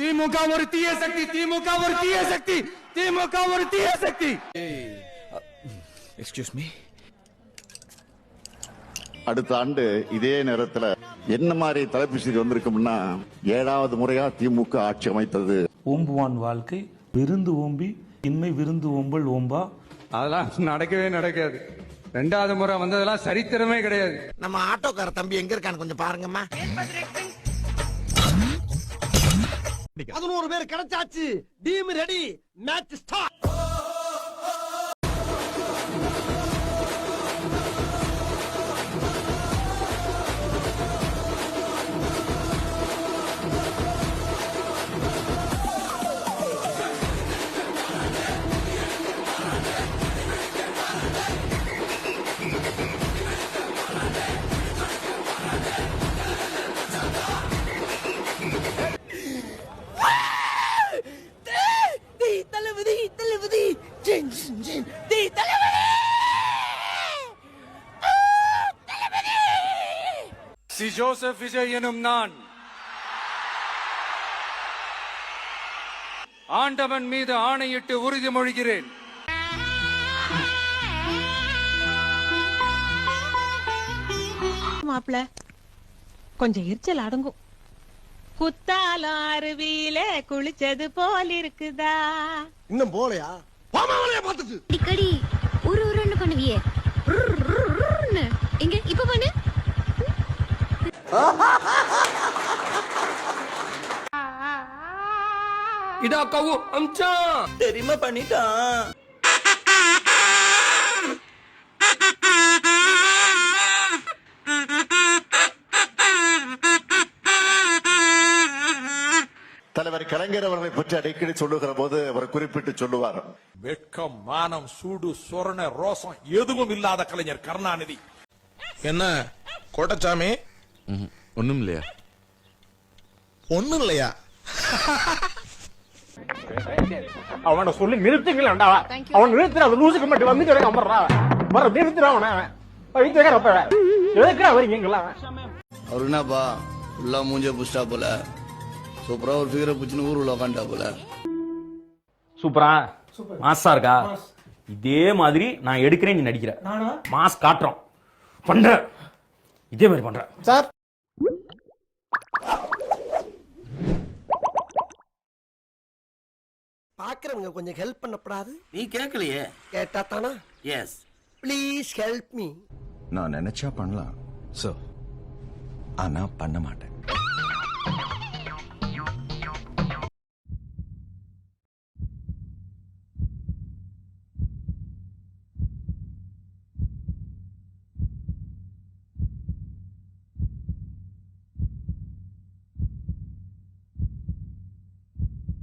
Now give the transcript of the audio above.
திமுக ஒரு தீய சக்தி, திமுக ஒரு தீய சக்தி, திமுக ஒரு தீய சக்தி. Excuse me. அடுத்த ஆண்டு இதே நேரத்தில் என்ன மாதிரி தலைப்பு செய்தி வந்திருக்கும்னா 7வது முறையா திமுக ஆட்சி அமைத்தது. ஓம்புவான் வாழ்க்கை விருந்து ஓம்பி இன்மை விருந்து ஓம்பல் ஓம்பா. அதெல்லாம் நடக்கவே நடக்காது. 2வது முறை வந்ததெல்லாம் சரித்திரமே கிடையாது. நம்ம ஆட்டோக்கார தம்பி எங்க இருக்கான்னு கொஞ்சம் பாருங்கம்மா. 11 பேர் கிடைச்சாச்சு. Team ready. Match start. C Joseph Vijay எனும் நான் ஆண்டவன் மீது ஆணையிட்டு உறுதிமொழிகிறேன். மாப்பிள கொஞ்சம் எரிச்சல் அடங்கும். குத்தாலம் அருவியில குளிச்சது போல் இருக்குதா? இன்னும் போலையா? பாமாவளைய பாத்துட்டு அடிக்கடி உருன்னு பண்ணுவியே. எங்க இப்ப பண்ணு. இதா கவு அம்சா தெரியுமா பண்ணிட்டான். தலைவர் கலைஞர் அவர்களை பற்றி அடிக்கடி சொல்லுகிற போது அவர் குறிப்பிட்டு சொல்லுவார், வெட்கம், மானம், சூடு, சொரண, ரோசம் எதுவும் இல்லாத கலைஞர் கருணாநிதி. என்ன கோட்டச்சாமி? ஒண்ணும் இல்லையா? ஒண்ணும் இல்லையா? அவனை சொல்லி நிறுத்துங்களா? அவன் நிறுத்துற லூசுக்கு மட்டும் வந்து வர நிறுத்துற அவன வரீங்களா? அவரு என்னப்பா ஃபுல்லா மூஞ்ச புஷ்டா போல, சூப்பரா ஒரு ஃபிகரை புச்சுன்னு ஊருல உட்காண்டா போல. சூப்பரா மாசா இருக்கா? இதே மாதிரி நான் எடுக்கிறேன், நீ நடிக்கிற. மாஸ் காட்டுறோம் பண்ற, இதே மாதிரி பண்ற சார். பாக்குறவங்க கொஞ்சம் ஹெல்ப் பண்ணப்படாது? நீ கேட்கலையே. கேட்டா தானா? Yes please help me. நான் நினைச்சா பண்ணலாம், ஆனா பண்ண மாட்டேன்.